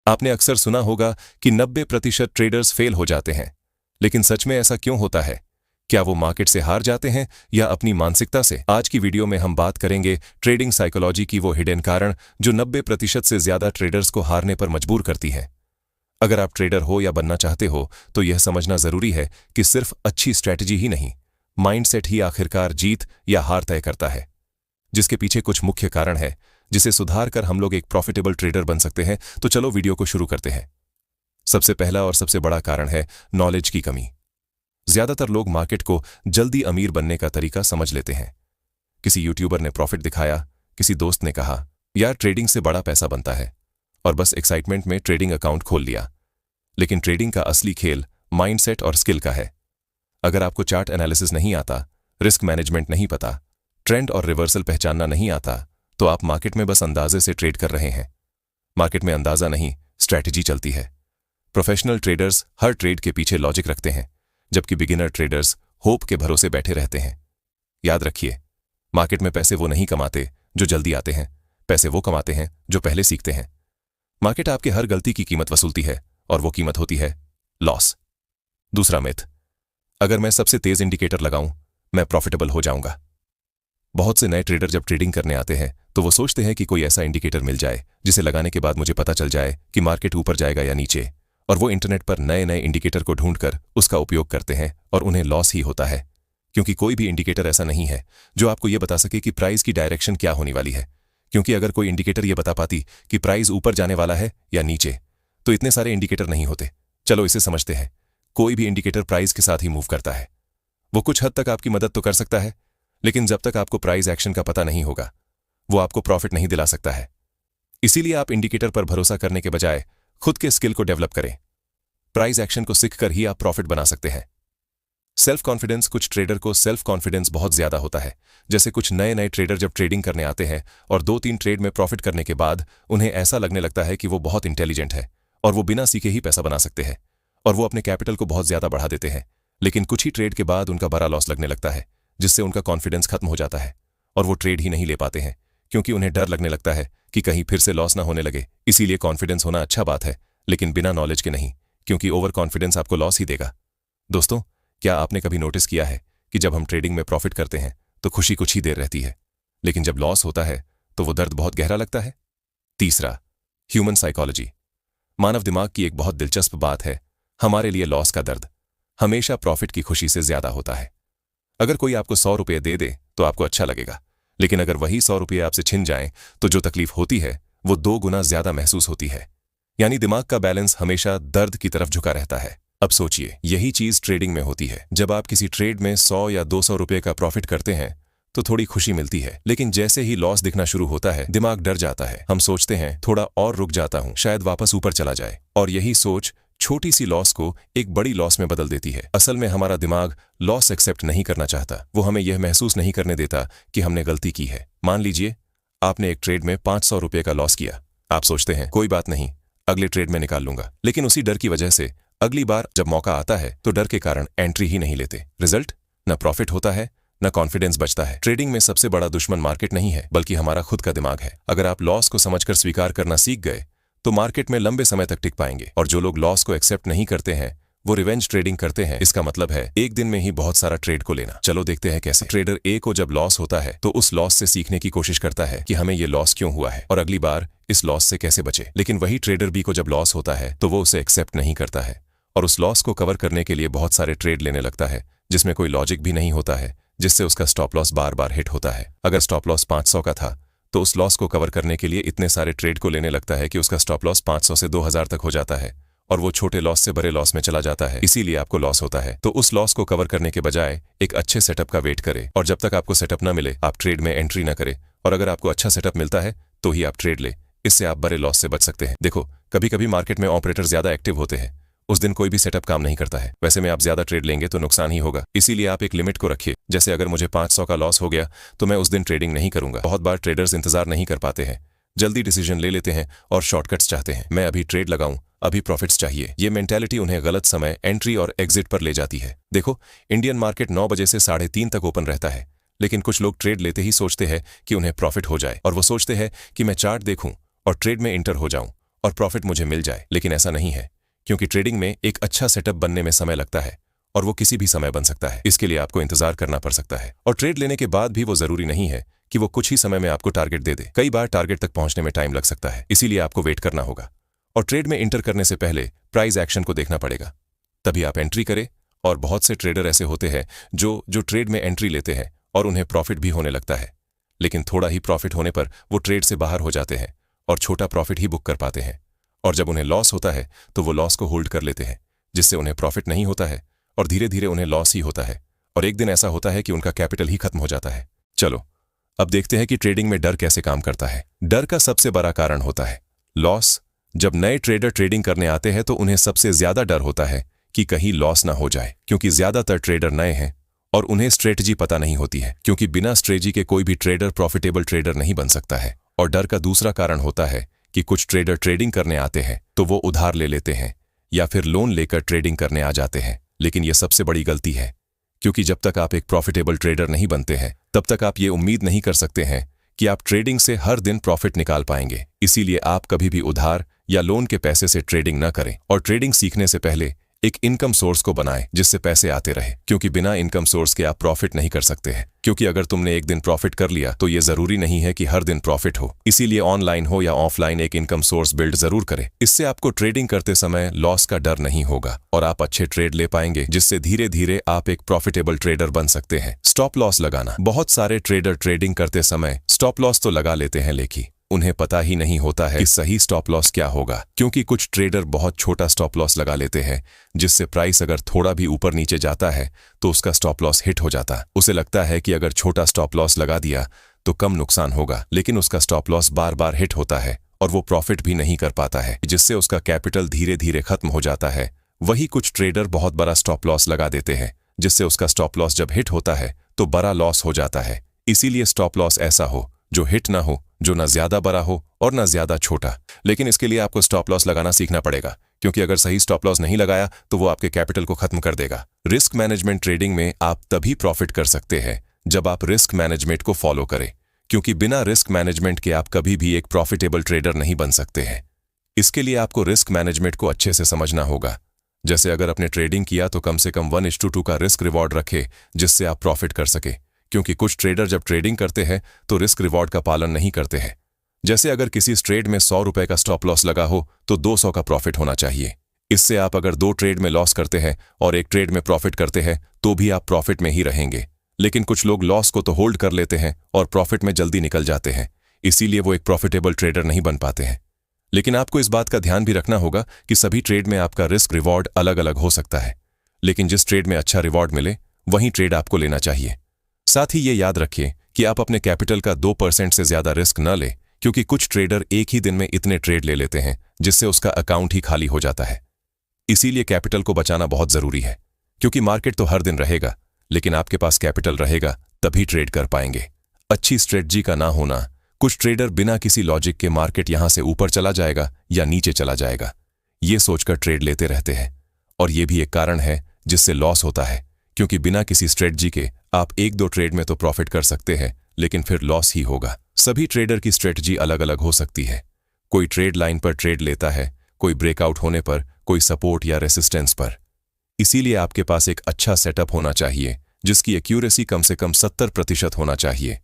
आपने अक्सर सुना होगा कि 90% ट्रेडर्स फेल हो जाते हैं, लेकिन सच में ऐसा क्यों होता है? क्या वो मार्केट से हार जाते हैं या अपनी मानसिकता से? आज की वीडियो में हम बात करेंगे ट्रेडिंग साइकोलॉजी की वो हिडन कारण जो 90% से ज्यादा ट्रेडर्स को हारने पर मजबूर करती है। अगर आप ट्रेडर हो या बनना चाहते हो तो यह समझना जरूरी है कि सिर्फ अच्छी स्ट्रैटेजी ही नहीं, माइंडसेट ही आखिरकार जीत या हार तय करता है, जिसके पीछे कुछ मुख्य कारण है जिसे सुधार कर हम लोग एक प्रॉफिटेबल ट्रेडर बन सकते हैं। तो चलो वीडियो को शुरू करते हैं। सबसे पहला और सबसे बड़ा कारण है नॉलेज की कमी। ज्यादातर लोग मार्केट को जल्दी अमीर बनने का तरीका समझ लेते हैं। किसी यूट्यूबर ने प्रॉफिट दिखाया, किसी दोस्त ने कहा यार ट्रेडिंग से बड़ा पैसा बनता है, और बस एक्साइटमेंट में ट्रेडिंग अकाउंट खोल लिया। लेकिन ट्रेडिंग का असली खेल माइंडसेट और स्किल का है। अगर आपको चार्ट एनालिसिस नहीं आता, रिस्क मैनेजमेंट नहीं पता, ट्रेंड और रिवर्सल पहचानना नहीं आता, तो आप मार्केट में बस अंदाजे से ट्रेड कर रहे हैं। मार्केट में अंदाजा नहीं, स्ट्रैटेजी चलती है। प्रोफेशनल ट्रेडर्स हर ट्रेड के पीछे लॉजिक रखते हैं, जबकि बिगिनर ट्रेडर्स होप के भरोसे बैठे रहते हैं। याद रखिए, मार्केट में पैसे वो नहीं कमाते जो जल्दी आते हैं, पैसे वो कमाते हैं जो पहले सीखते हैं। मार्केट आपके हर गलती की कीमत वसूलती है, और वो कीमत होती है लॉस। दूसरा मिथ, अगर मैं सबसे तेज इंडिकेटर लगाऊं मैं प्रॉफिटेबल हो जाऊंगा। बहुत से नए ट्रेडर जब ट्रेडिंग करने आते हैं तो वो सोचते हैं कि कोई ऐसा इंडिकेटर मिल जाए जिसे लगाने के बाद मुझे पता चल जाए कि मार्केट ऊपर जाएगा या नीचे, और वो इंटरनेट पर नए नए इंडिकेटर को ढूंढकर उसका उपयोग करते हैं और उन्हें लॉस ही होता है, क्योंकि कोई भी इंडिकेटर ऐसा नहीं है जो आपको ये बता सके कि प्राइस की डायरेक्शन क्या होने वाली है। क्योंकि अगर कोई इंडिकेटर ये बता पाती कि प्राइस ऊपर जाने वाला है या नीचे, तो इतने सारे इंडिकेटर नहीं होते। चलो इसे समझते हैं। कोई भी इंडिकेटर प्राइस के साथ ही मूव करता है। वो कुछ हद तक आपकी मदद तो कर सकता है, लेकिन जब तक आपको प्राइस एक्शन का पता नहीं होगा वो आपको प्रॉफिट नहीं दिला सकता है। इसीलिए आप इंडिकेटर पर भरोसा करने के बजाय खुद के स्किल को डेवलप करें। प्राइस एक्शन को सीखकर ही आप प्रॉफिट बना सकते हैं। सेल्फ कॉन्फिडेंस, कुछ ट्रेडर को सेल्फ कॉन्फिडेंस बहुत ज्यादा होता है। जैसे कुछ नए नए ट्रेडर जब ट्रेडिंग करने आते हैं और 2-3 ट्रेड में प्रॉफिट करने के बाद उन्हें ऐसा लगने लगता है कि वो बहुत इंटेलिजेंट है और वो बिना सीखे ही पैसा बना सकते हैं, और वो अपने कैपिटल को बहुत ज्यादा बढ़ा देते हैं। लेकिन कुछ ही ट्रेड के बाद उनका बड़ा लॉस लगने लगता है, जिससे उनका कॉन्फिडेंस खत्म हो जाता है और वो ट्रेड ही नहीं ले पाते हैं, क्योंकि उन्हें डर लगने लगता है कि कहीं फिर से लॉस ना होने लगे। इसीलिए कॉन्फिडेंस होना अच्छा बात है, लेकिन बिना नॉलेज के नहीं, क्योंकि ओवर कॉन्फिडेंस आपको लॉस ही देगा। दोस्तों, क्या आपने कभी नोटिस किया है कि जब हम ट्रेडिंग में प्रॉफिट करते हैं तो खुशी कुछ ही देर रहती है, लेकिन जब लॉस होता है तो वो दर्द बहुत गहरा लगता है? तीसरा, ह्यूमन साइकोलॉजी। मानव दिमाग की एक बहुत दिलचस्प बात है, हमारे लिए लॉस का दर्द हमेशा प्रॉफिट की खुशी से ज्यादा होता है। अगर कोई आपको 100 रुपये दे दे तो आपको अच्छा लगेगा, लेकिन अगर वही 100 रुपये आपसे छिन जाएं तो जो तकलीफ होती है वो 2 गुना ज्यादा महसूस होती है। यानी दिमाग का बैलेंस हमेशा दर्द की तरफ झुका रहता है। अब सोचिए, यही चीज ट्रेडिंग में होती है। जब आप किसी ट्रेड में 100 या 200 रुपये का प्रॉफिट करते हैं तो थोड़ी खुशी मिलती है, लेकिन जैसे ही लॉस दिखना शुरू होता है दिमाग डर जाता है। हम सोचते हैं थोड़ा और रुक जाता हूं, शायद वापस ऊपर चला जाए, और यही सोच छोटी सी लॉस को एक बड़ी लॉस में बदल देती है। असल में हमारा दिमाग लॉस एक्सेप्ट नहीं करना चाहता, वो हमें यह महसूस नहीं करने देता कि हमने गलती की है। मान लीजिए आपने एक ट्रेड में 500 रुपये का लॉस किया। आप सोचते हैं कोई बात नहीं, अगले ट्रेड में निकाल लूंगा, लेकिन उसी डर की वजह से अगली बार जब मौका आता है तो डर के कारण एंट्री ही नहीं लेते। रिजल्ट, न प्रॉफिट होता है न कॉन्फिडेंस बचता है। ट्रेडिंग में सबसे बड़ा दुश्मन मार्केट नहीं है, बल्कि हमारा खुद का दिमाग है। अगर आप लॉस को समझकर स्वीकार करना सीख गए तो मार्केट में लंबे समय तक टिक पाएंगे, और जो लोग लॉस को एक्सेप्ट नहीं करते हैं वो रिवेंज ट्रेडिंग करते हैं। इसका मतलब है एक दिन में ही बहुत सारा ट्रेड को लेना। चलो देखते हैं कैसे। ट्रेडर ए को जब लॉस होता है तो उस लॉस से सीखने की कोशिश करता है कि हमें ये लॉस क्यों हुआ है और अगली बार इस लॉस से कैसे बचे। लेकिन वही ट्रेडर बी को जब लॉस होता है तो वो उसे एक्सेप्ट नहीं करता है और उस लॉस को कवर करने के लिए बहुत सारे ट्रेड लेने लगता है, जिसमें कोई लॉजिक भी नहीं होता है, जिससे उसका स्टॉप लॉस बार बार हिट होता है। अगर स्टॉप लॉस 500 का था तो उस लॉस को कवर करने के लिए इतने सारे ट्रेड को लेने लगता है कि उसका स्टॉप लॉस 500 से 2000 तक हो जाता है, और वो छोटे लॉस से बड़े लॉस में चला जाता है। इसीलिए आपको लॉस होता है। तो उस लॉस को कवर करने के बजाय एक अच्छे सेटअप का वेट करें, और जब तक आपको सेटअप ना मिले आप ट्रेड में एंट्री ना करें, और अगर आपको अच्छा सेटअप मिलता है तो ही आप ट्रेड ले। इससे आप बड़े लॉस से बच सकते हैं। देखो, कभी कभी मार्केट में ऑपरेटर ज्यादा एक्टिव होते हैं, उस दिन कोई भी सेटअप काम नहीं करता है। वैसे में आप ज्यादा ट्रेड लेंगे तो नुकसान ही होगा। इसीलिए आप एक लिमिट को रखिए। जैसे अगर मुझे 500 का लॉस हो गया तो मैं उस दिन ट्रेडिंग नहीं करूंगा। बहुत बार ट्रेडर्स इंतजार नहीं कर पाते हैं, जल्दी डिसीजन ले लेते हैं और शॉर्टकट्स चाहते हैं। मैं अभी ट्रेड लगाऊं, अभी प्रॉफिट्स चाहिए। ये मेंटालिटी उन्हें गलत समय, एंट्री और एग्जिट पर ले जाती है। देखो, इंडियन मार्केट 9 बजे से 3:30 तक ओपन रहता है, लेकिन कुछ लोग ट्रेड लेते ही सोचते हैं कि उन्हें प्रॉफिट हो जाए, और वो सोचते हैं कि मैं चार्ट देखूं और ट्रेड में इंटर हो जाऊं, और प्रॉफिट मुझे मिल जाए। लेकिन ऐसा नहीं है, क्योंकि ट्रेडिंग में एक अच्छा सेटअप बनने में समय लगता है और वो किसी भी समय बन सकता है। इसके लिए आपको इंतजार करना पड़ सकता है और ट्रेड लेने के बाद भी वो जरूरी नहीं है कि वो कुछ ही समय में आपको टारगेट दे दे। कई बार टारगेट तक पहुंचने में टाइम लग सकता है, इसीलिए आपको वेट करना होगा और ट्रेड में इंटर करने से पहले प्राइस एक्शन को देखना पड़ेगा, तभी आप एंट्री करें। और बहुत से ट्रेडर ऐसे होते हैं जो ट्रेड में एंट्री लेते हैं और उन्हें प्रॉफिट भी होने लगता है, लेकिन थोड़ा ही प्रॉफिट होने पर वो ट्रेड से बाहर हो जाते हैं और छोटा प्रॉफिट ही बुक कर पाते हैं। और जब उन्हें लॉस होता है तो वो लॉस को होल्ड कर लेते हैं, जिससे उन्हें प्रॉफिट नहीं होता है और धीरे धीरे उन्हें लॉस ही होता है और एक दिन ऐसा होता है कि उनका कैपिटल ही खत्म हो जाता है। चलो अब देखते हैं कि ट्रेडिंग में डर कैसे काम करता है। डर का सबसे बड़ा कारण होता है लॉस। जब नए ट्रेडर ट्रेडिंग करने आते हैं तो उन्हें सबसे ज्यादा डर होता है कि कहीं लॉस ना हो जाए, क्योंकि ज्यादातर ट्रेडर नए हैं और उन्हें स्ट्रेटजी पता नहीं होती है, क्योंकि बिना स्ट्रेटजी के कोई भी ट्रेडर प्रॉफिटेबल ट्रेडर नहीं बन सकता है। और डर का दूसरा कारण होता है कि कुछ ट्रेडर ट्रेडिंग करने आते हैं तो वो उधार ले लेते हैं या फिर लोन लेकर ट्रेडिंग करने आ जाते हैं। लेकिन ये सबसे बड़ी गलती है, क्योंकि जब तक आप एक प्रॉफिटेबल ट्रेडर नहीं बनते हैं तब तक आप ये उम्मीद नहीं कर सकते हैं कि आप ट्रेडिंग से हर दिन प्रॉफिट निकाल पाएंगे। इसीलिए आप कभी भी उधार या लोन के पैसे से ट्रेडिंग न करें और ट्रेडिंग सीखने से पहले एक इनकम सोर्स को बनाएं जिससे पैसे आते रहे, क्योंकि बिना इनकम सोर्स के आप प्रॉफिट नहीं कर सकते हैं। क्योंकि अगर तुमने एक दिन प्रॉफिट कर लिया तो ये जरूरी नहीं है कि हर दिन प्रॉफिट हो। इसीलिए ऑनलाइन हो या ऑफलाइन एक इनकम सोर्स बिल्ड जरूर करें। इससे आपको ट्रेडिंग करते समय लॉस का डर नहीं होगा और आप अच्छे ट्रेड ले पाएंगे, जिससे धीरे धीरे आप एक प्रॉफिटेबल ट्रेडर बन सकते हैं। स्टॉप लॉस लगाना। बहुत सारे ट्रेडर ट्रेडिंग करते समय स्टॉप लॉस तो लगा लेते हैं, लेकिन उन्हें पता ही नहीं होता है कि सही स्टॉप लॉस क्या होगा। क्योंकि कुछ ट्रेडर बहुत छोटा स्टॉप लॉस लगा लेते हैं, जिससे प्राइस अगर थोड़ा भी ऊपर नीचे जाता है तो उसका स्टॉप लॉस हिट हो जाता है। उसे लगता है कि अगर छोटा स्टॉप लॉस लगा दिया तो कम नुकसान होगा, लेकिन उसका स्टॉप लॉस बार बार हिट होता है और वो प्रॉफिट भी नहीं कर पाता है, जिससे उसका कैपिटल धीरे धीरे खत्म हो जाता है। वही कुछ ट्रेडर बहुत बड़ा स्टॉप लॉस लगा देते हैं, जिससे उसका स्टॉप लॉस जब हिट होता है तो बड़ा लॉस हो जाता है। इसीलिए स्टॉप लॉस ऐसा हो जो हिट ना हो, जो ना ज्यादा बड़ा हो और ना ज्यादा छोटा। लेकिन इसके लिए आपको स्टॉप लॉस लगाना सीखना पड़ेगा, क्योंकि अगर सही स्टॉप लॉस नहीं लगाया तो वो आपके कैपिटल को खत्म कर देगा। Risk management. ट्रेडिंग में आप तभी प्रॉफिट कर सकते हैं जब आप रिस्क मैनेजमेंट को फॉलो करें, क्योंकि बिना रिस्क मैनेजमेंट के आप कभी भी एक प्रॉफिटेबल ट्रेडर नहीं बन सकते हैं। इसके लिए आपको रिस्क मैनेजमेंट को अच्छे से समझना होगा। जैसे अगर आपने ट्रेडिंग किया तो कम से कम 1:2 का रिस्क रिवॉर्ड रखे, जिससे आप प्रॉफिट कर सके। क्योंकि कुछ ट्रेडर जब ट्रेडिंग करते हैं तो रिस्क रिवॉर्ड का पालन नहीं करते हैं। जैसे अगर किसी ट्रेड में 100 रुपए का स्टॉप लॉस लगा हो तो 200 का प्रॉफिट होना चाहिए। इससे आप अगर 2 ट्रेड में लॉस करते हैं और एक ट्रेड में प्रॉफिट करते हैं तो भी आप प्रॉफिट में ही रहेंगे। लेकिन कुछ लोग लॉस को तो होल्ड कर लेते हैं और प्रॉफिट में जल्दी निकल जाते हैं, इसीलिए वो एक प्रॉफिटेबल ट्रेडर नहीं बन पाते हैं। लेकिन आपको इस बात का ध्यान भी रखना होगा कि सभी ट्रेड में आपका रिस्क रिवॉर्ड अलग अलग हो सकता है, लेकिन जिस ट्रेड में अच्छा रिवॉर्ड मिले वही ट्रेड आपको लेना चाहिए। साथ ही ये याद रखिए कि आप अपने कैपिटल का 2% से ज्यादा रिस्क न लें, क्योंकि कुछ ट्रेडर एक ही दिन में इतने ट्रेड ले लेते हैं जिससे उसका अकाउंट ही खाली हो जाता है। इसीलिए कैपिटल को बचाना बहुत जरूरी है, क्योंकि मार्केट तो हर दिन रहेगा, लेकिन आपके पास कैपिटल रहेगा तभी ट्रेड कर पाएंगे। अच्छी स्ट्रेटजी का ना होना। कुछ ट्रेडर बिना किसी लॉजिक के मार्केट यहां से ऊपर चला जाएगा या नीचे चला जाएगा, ये सोचकर ट्रेड लेते रहते हैं और ये भी एक कारण है जिससे लॉस होता है, क्योंकि बिना किसी स्ट्रेटजी के आप 1-2 ट्रेड में तो प्रॉफिट कर सकते हैं, लेकिन फिर लॉस ही होगा। सभी ट्रेडर की स्ट्रेटजी अलग अलग हो सकती है। कोई ट्रेड लाइन पर ट्रेड लेता है, कोई ब्रेकआउट होने पर, कोई सपोर्ट या रेसिस्टेंस पर। इसीलिए आपके पास एक अच्छा सेटअप होना चाहिए जिसकी एक्यूरेसी कम से कम 70% होना चाहिए।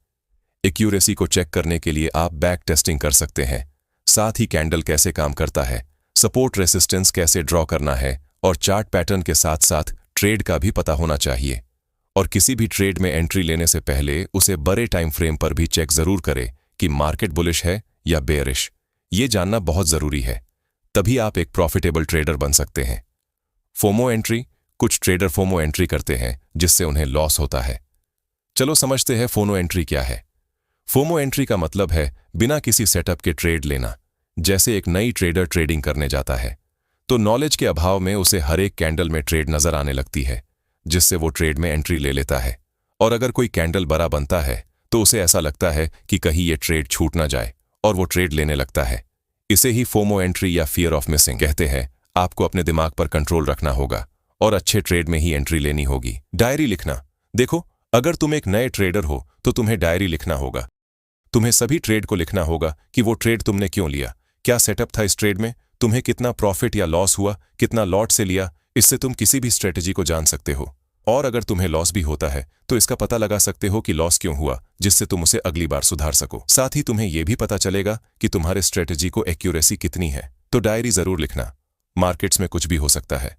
एक्यूरेसी को चेक करने के लिए आप बैक टेस्टिंग कर सकते हैं, साथ ही कैंडल कैसे काम करता है, सपोर्ट रेसिस्टेंस कैसे ड्रॉ करना है और चार्ट पैटर्न के साथ साथ ट्रेड का भी पता होना चाहिए। और किसी भी ट्रेड में एंट्री लेने से पहले उसे बड़े टाइम फ्रेम पर भी चेक जरूर करें कि मार्केट बुलिश है या बेयरिश। ये जानना बहुत जरूरी है, तभी आप एक प्रॉफिटेबल ट्रेडर बन सकते हैं। FOMO entry. कुछ ट्रेडर फोमो एंट्री करते हैं जिससे उन्हें लॉस होता है। चलो समझते हैं फोमो एंट्री क्या है। फोमो एंट्री का मतलब है बिना किसी सेटअप के ट्रेड लेना। जैसे एक नई ट्रेडर ट्रेडिंग करने जाता है तो नॉलेज के अभाव में उसे हर एक कैंडल में ट्रेड नजर आने लगती है, जिससे वो ट्रेड में एंट्री ले लेता है। और अगर कोई कैंडल बड़ा बनता है तो उसे ऐसा लगता है कि कहीं ये ट्रेड छूट ना जाए और वो ट्रेड लेने लगता है। इसे ही फोमो एंट्री या फियर ऑफ मिसिंग कहते हैं। आपको अपने दिमाग पर कंट्रोल रखना होगा और अच्छे ट्रेड में ही एंट्री लेनी होगी। डायरी लिखना। देखो, अगर तुम एक नए ट्रेडर हो तो तुम्हें डायरी लिखना होगा। तुम्हें सभी ट्रेड को लिखना होगा कि वो ट्रेड तुमने क्यों लिया, क्या सेटअप था इस ट्रेड में, तुम्हें कितना प्रॉफिट या लॉस हुआ, कितना लॉट से लिया। इससे तुम किसी भी स्ट्रेटजी को जान सकते हो। और अगर तुम्हें लॉस भी होता है तो इसका पता लगा सकते हो कि लॉस क्यों हुआ, जिससे तुम उसे अगली बार सुधार सको। साथ ही तुम्हें यह भी पता चलेगा कि तुम्हारे स्ट्रेटजी को एक्यूरेसी कितनी है। तो डायरी जरूर लिखना। मार्केट्स में कुछ भी हो सकता है,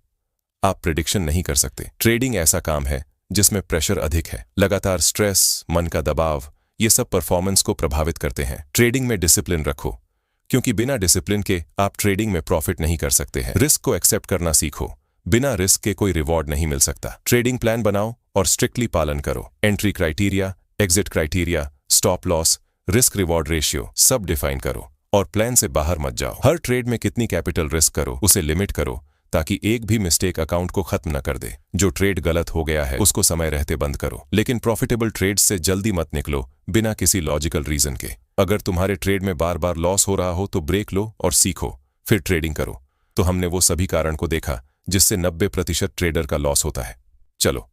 आप प्रेडिक्शन नहीं कर सकते। ट्रेडिंग ऐसा काम है जिसमें प्रेशर अधिक है। लगातार स्ट्रेस, मन का दबाव, ये सब परफॉर्मेंस को प्रभावित करते हैं। ट्रेडिंग में डिसिप्लिन रखो, क्योंकि बिना डिसिप्लिन के आप ट्रेडिंग में प्रॉफिट नहीं कर सकते हैं। रिस्क को एक्सेप्ट करना सीखो, बिना रिस्क के कोई रिवॉर्ड नहीं मिल सकता। ट्रेडिंग प्लान बनाओ और स्ट्रिक्टली पालन करो। Entry criteria, exit criteria, stop loss, risk reward ratio सब डिफाइन करो और प्लान से बाहर मत जाओ। हर ट्रेड में कितनी कैपिटल रिस्क करो उसे लिमिट करो, ताकि एक भी मिस्टेक अकाउंट को खत्म न कर दे। जो ट्रेड गलत हो गया है उसको समय रहते बंद करो, लेकिन प्रॉफिटेबल ट्रेड से जल्दी मत निकलो बिना किसी लॉजिकल रीजन के। अगर तुम्हारे ट्रेड में बार बार लॉस हो रहा हो तो ब्रेक लो और सीखो, फिर ट्रेडिंग करो। तो हमने वो सभी कारण को देखा जिससे 90% ट्रेडर का लॉस होता है। चलो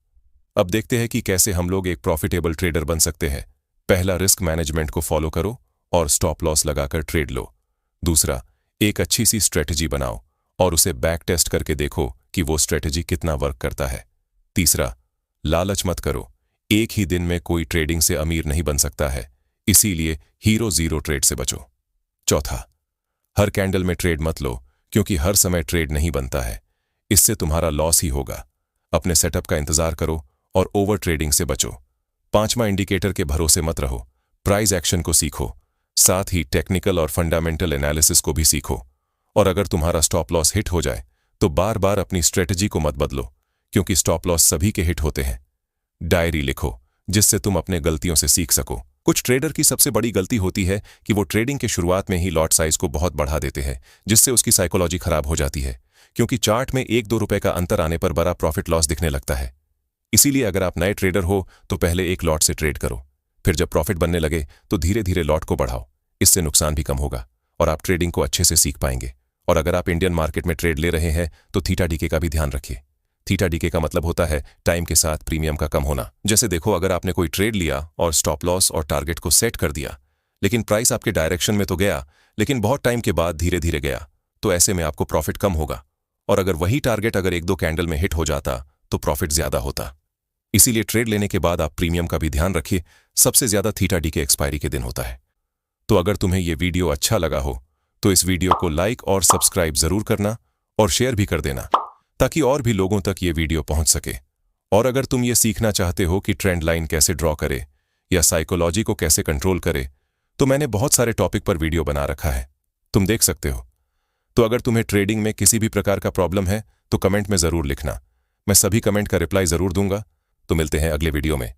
अब देखते हैं कि कैसे हम लोग एक प्रॉफिटेबल ट्रेडर बन सकते हैं। पहला, रिस्क मैनेजमेंट को फॉलो करो और स्टॉप लॉस लगाकर ट्रेड लो। दूसरा, एक अच्छी सी स्ट्रेटजी बनाओ और उसे बैक टेस्ट करके देखो कि वो स्ट्रेटजी कितना वर्क करता है। तीसरा, लालच मत करो, एक ही दिन में कोई ट्रेडिंग से अमीर नहीं बन सकता है, इसीलिए हीरो जीरो ट्रेड से बचो। चौथा, हर कैंडल में ट्रेड मत लो, क्योंकि हर समय ट्रेड नहीं बनता है, इससे तुम्हारा लॉस ही होगा। अपने सेटअप का इंतजार करो और ओवर ट्रेडिंग से बचो। पांचवा, इंडिकेटर के भरोसे मत रहो, प्राइस एक्शन को सीखो, साथ ही टेक्निकल और फंडामेंटल एनालिसिस को भी सीखो। और अगर तुम्हारा स्टॉप लॉस हिट हो जाए तो बार बार अपनी स्ट्रेटजी को मत बदलो, क्योंकि स्टॉप लॉस सभी के हिट होते हैं। डायरी लिखो, जिससे तुम अपने गलतियों से सीख सको। कुछ ट्रेडर की सबसे बड़ी गलती होती है कि वो ट्रेडिंग के शुरुआत में ही लॉट साइज को बहुत बढ़ा देते हैं, जिससे उसकी साइकोलॉजी खराब हो जाती है, क्योंकि चार्ट में 1-2 रुपए का अंतर आने पर बड़ा प्रॉफिट लॉस दिखने लगता है। इसीलिए अगर आप नए ट्रेडर हो तो पहले एक लॉट से ट्रेड करो, फिर जब प्रॉफिट बनने लगे तो धीरे धीरे लॉट को बढ़ाओ। इससे नुकसान भी कम होगा और आप ट्रेडिंग को अच्छे से सीख पाएंगे। और अगर आप इंडियन मार्केट में ट्रेड ले रहे हैं तो थीटा डीके का भी ध्यान रखिए। थीटा डीके का मतलब होता है टाइम के साथ प्रीमियम का कम होना। जैसे देखो, अगर आपने कोई ट्रेड लिया और स्टॉप लॉस और टारगेट को सेट कर दिया, लेकिन प्राइस आपके डायरेक्शन में तो गया, लेकिन बहुत टाइम के बाद धीरे धीरे गया, तो ऐसे में आपको प्रॉफिट कम होगा। और अगर वही टारगेट अगर 1-2 कैंडल में हिट हो जाता तो प्रॉफिट ज्यादा होता। इसीलिए ट्रेड लेने के बाद आप प्रीमियम का भी ध्यान रखिए। सबसे ज्यादा थीटा डीके एक्सपायरी के दिन होता है। तो अगर तुम्हें यह वीडियो अच्छा लगा हो तो इस वीडियो को लाइक और सब्सक्राइब जरूर करना और शेयर भी कर देना, ताकि और भी लोगों तक ये वीडियो पहुंच सके। और अगर तुम ये सीखना चाहते हो कि ट्रेंड लाइन कैसे ड्रॉ करे या साइकोलॉजी को कैसे कंट्रोल करे, तो मैंने बहुत सारे टॉपिक पर वीडियो बना रखा है, तुम देख सकते हो। तो अगर तुम्हें ट्रेडिंग में किसी भी प्रकार का प्रॉब्लम है तो कमेंट में जरूर लिखना, मैं सभी कमेंट का रिप्लाई जरूर दूंगा। तो मिलते हैं अगले वीडियो में।